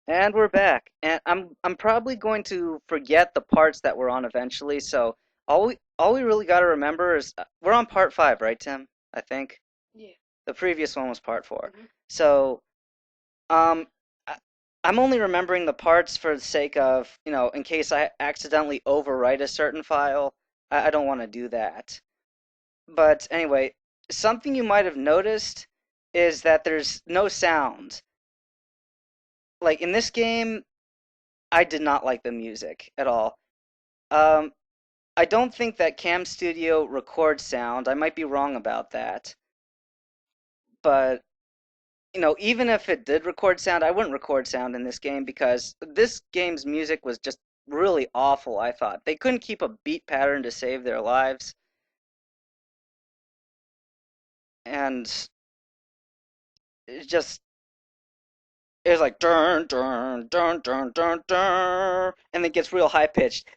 And we're back. And I'm probably going to forget the parts that we're on eventually, so all we really got to remember is we're on part 5, right, Tim? I think. Yeah. The previous one was part 4. Hmm. So, um I, I'm only remembering the parts for the sake of, in case I accidentally overwrite a certain file. I don't want to do that. But anyway, something you might have noticed is that there's no sound. Like in this game, I did not like the music at all. Um, I don't think that Cam Studio records sound. I might be wrong about that. But, even if it did record sound, I wouldn't record sound in this game because this game's music was just really awful, I thought. They couldn't keep a beat pattern to save their lives. And it just, it was like, dun, dun, dun, dun, dun, dun, and it gets real high pitched.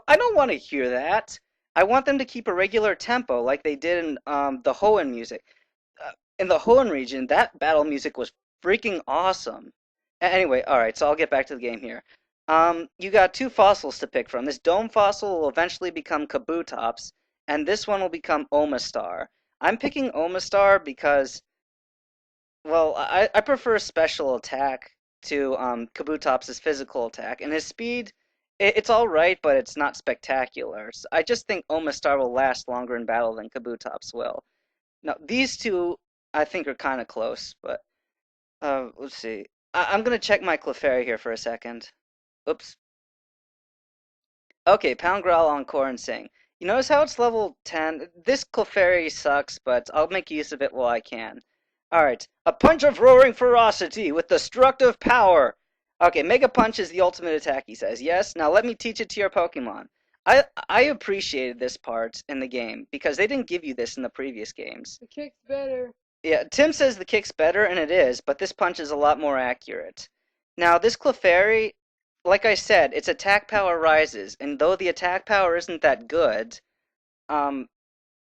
I don't want to hear that. I want them to keep a regular tempo like they did in the Hoenn music. In the Hoenn region, that battle music was freaking awesome. Anyway, all right, so I'll get back to the game here. You got two fossils to pick from. This dome fossil will eventually become Kabutops, and this one will become Omastar. I'm picking Omastar because, well, I prefer special attack to Kabutops' physical attack, and his speed, it's all right, but it's not spectacular. So I just think Omastar will last longer in battle than Kabutops will. Now, these two I think are kind of close, but let's see. I'm gonna check my Clefairy here for a second. Oops. Okay, Pound Growl, Encore, and Sing. You notice how it's level 10? This Clefairy sucks, but I'll make use of it while I can. Alright, a punch of roaring ferocity with destructive power. Okay, Mega Punch is the ultimate attack, he says. Yes, now let me teach it to your Pokemon. I appreciated this part in the game because they didn't give you this in the previous games. The kick's better. Yeah, Tim says the kick's better, and it is, but this punch is a lot more accurate. Now, this Clefairy, like I said, its attack power rises, and though the attack power isn't that good, um,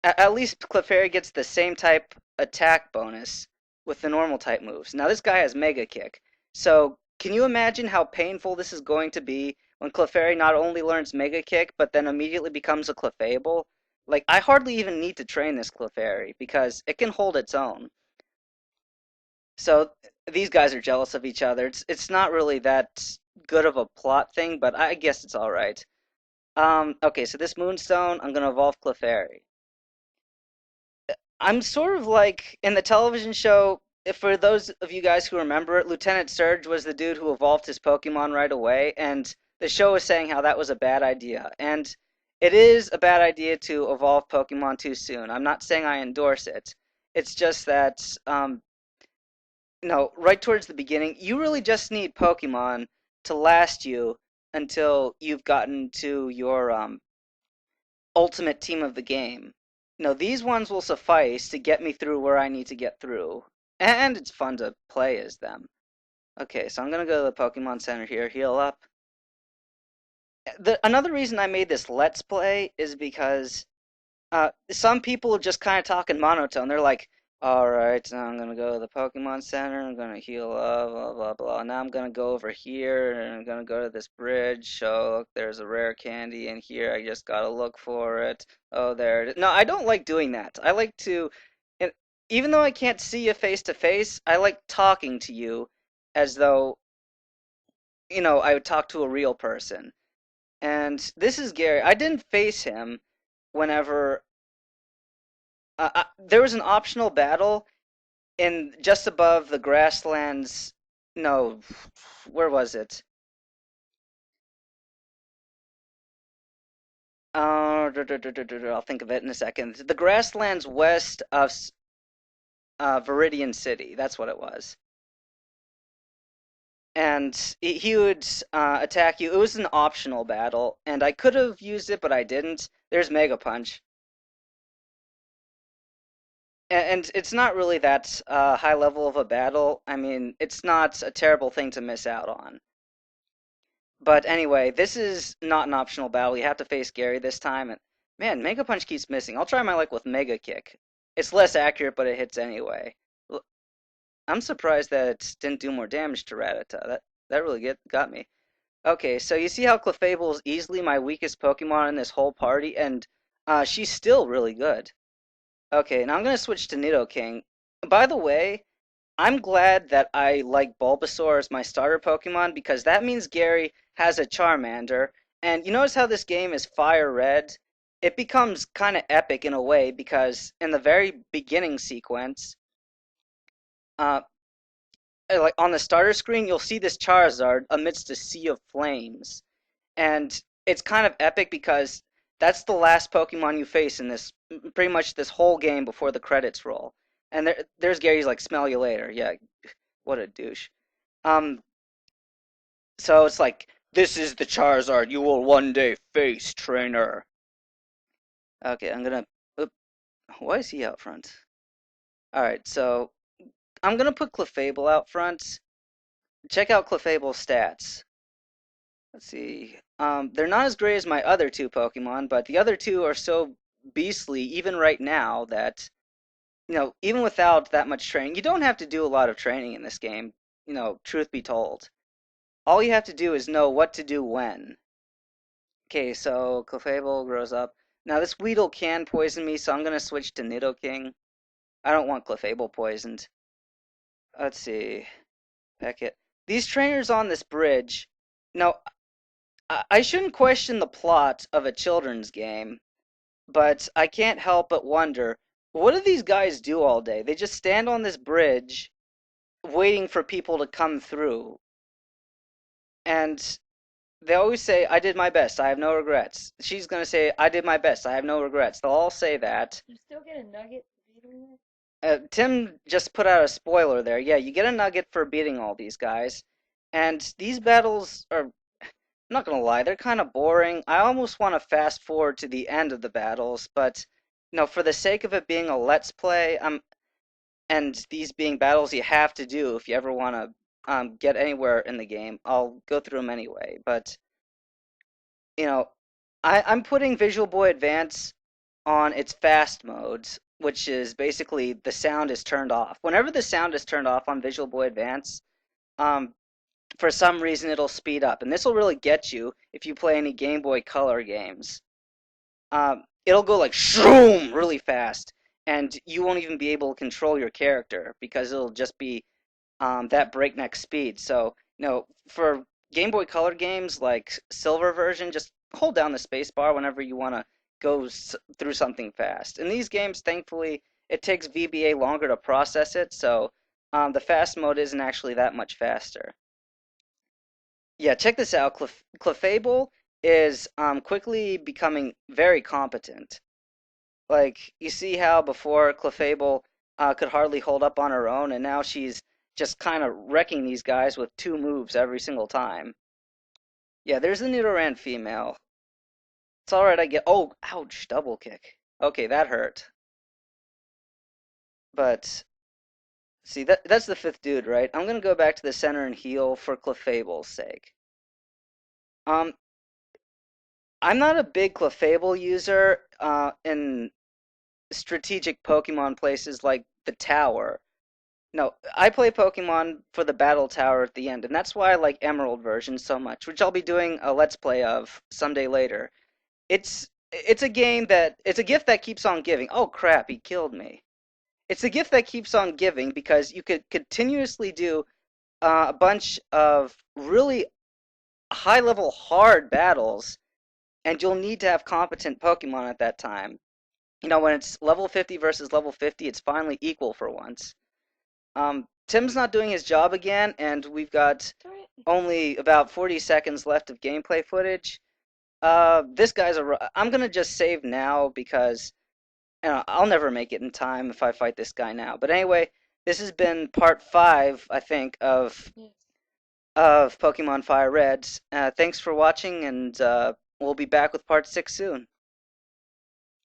at least Clefairy gets the same type attack bonus with the normal type moves. Now, this guy has Mega Kick, so can you imagine how painful this is going to be when Clefairy not only learns Mega Kick, but then immediately becomes a Clefable? Like, I hardly even need to train this Clefairy because it can hold its own. So these guys are jealous of each other. It's not really that good of a plot thing, but I guess it's all right. Okay, so this Moonstone, I'm gonna evolve Clefairy. I'm sort of like in the television show. If for those of you guys who remember it, Lieutenant Surge was the dude who evolved his Pokemon right away, and the show was saying how that was a bad idea. And it is a bad idea to evolve Pokemon too soon. I'm not saying I endorse it. It's just that no, right towards the beginning, you really just need Pokemon to last you until you've gotten to your ultimate team of the game. No, these ones will suffice to get me through where I need to get through. And it's fun to play as them. Okay, so I'm gonna go to the Pokemon Center here, heal up. Another reason I made this Let's Play is because some people just kind of talk in monotone. They're like, all right, now I'm going to go to the Pokemon Center. I'm going to heal up, blah, blah, blah. Now I'm going to go over here and I'm going to go to this bridge. Oh, look, there's a rare candy in here. I just got to look for it. Oh, there it is. No, I don't like doing that. I like to, and even though I can't see you face to face, I like talking to you as though, I would talk to a real person. And this is Gary. I didn't face him whenever there was an optional battle in just above the grasslands. No, where was it? I'll think of it in a second. The grasslands west of Viridian City. That's what it was. And he would attack you. It was an optional battle, and I could have used it, but I didn't. There's Mega Punch. And it's not really that high level of a battle. I mean, it's not a terrible thing to miss out on. But anyway, this is not an optional battle. You have to face Gary this time. And man, Mega Punch keeps missing. I'll try my luck with Mega Kick. It's less accurate, but it hits anyway. I'm surprised that it didn't do more damage to Rattata. That really got me. Okay, so you see how Clefable is easily my weakest Pokemon in this whole party, and she's still really good. Okay, now I'm gonna switch to Nidoking. By the way, I'm glad that I like Bulbasaur as my starter Pokemon because that means Gary has a Charmander. And you notice how this game is fire red? It becomes kind of epic in a way because in the very beginning sequence, uh, like on the starter screen, you'll see this Charizard amidst a sea of flames. And it's kind of epic because that's the last Pokemon you face in this pretty much this whole game before the credits roll. And there's Gary's like smell you later. Yeah, what a douche. Um, so it's like, this is the Charizard you will one day face, trainer. Okay, I'm gonna. Oop, why is he out front? Alright, so I'm gonna put Clefable out front. Check out Clefable's stats. Let's see. They're not as great as my other two Pokemon, but the other two are so beastly, even right now, that, even without that much training, you don't have to do a lot of training in this game, truth be told. All you have to do is know what to do when. Okay, so Clefable grows up. Now this Weedle can poison me, so I'm gonna switch to Nidoking. I don't want Clefable poisoned. Let's see. Peckett. These trainers on this bridge. Now, I shouldn't question the plot of a children's game, but I can't help but wonder, what do these guys do all day? They just stand on this bridge waiting for people to come through. And they always say, I did my best, I have no regrets. She's going to say, I did my best, I have no regrets. They'll all say that. You still get a nugget for beating this? Tim just put out a spoiler there. Yeah, you get a nugget for beating all these guys. And these battles are, I'm not going to lie, they're kind of boring. I almost want to fast forward to the end of the battles, but, for the sake of it being a Let's Play, and these being battles you have to do if you ever want to get anywhere in the game, I'll go through them anyway. But you know, I'm putting Visual Boy Advance on its fast modes, which is basically the sound is turned off. Whenever the sound is turned off on Visual Boy Advance, um, for some reason it'll speed up, and this will really get you if you play any Game Boy Color games. It'll go like shroom really fast, and you won't even be able to control your character because it'll just be that breakneck speed. So, for Game Boy Color games like Silver version, just hold down the space bar whenever you want to go through something fast. In these games, thankfully, it takes VBA longer to process it, so the fast mode isn't actually that much faster. Yeah, check this out. Clefable is quickly becoming very competent. Like, you see how before Clefable could hardly hold up on her own, and now she's just kind of wrecking these guys with two moves every single time. Yeah, there's the Nidoran female. It's alright, I get. Oh, ouch, double kick. Okay, that hurt. But, see, that's the fifth dude, right? I'm gonna go back to the center and heal for Clefable's sake. Um, I'm not a big Clefable user in strategic Pokemon places like the tower. No, I play Pokemon for the Battle Tower at the end, and that's why I like Emerald version so much, which I'll be doing a Let's Play of someday later. It's a game that it's a gift that keeps on giving. Oh crap, he killed me. It's a gift that keeps on giving because you could continuously do a bunch of really high level hard battles, and you'll need to have competent Pokemon at that time. When it's level 50 versus level 50, it's finally equal for once. Tim's not doing his job again, and we've got only about 40 seconds left of gameplay footage. This guy's I'm gonna just save now because I'll never make it in time if I fight this guy now. But anyway, this has been part 5, I think, Yes. of Pokemon Fire Reds. Thanks for watching, and we'll be back with part 6 soon.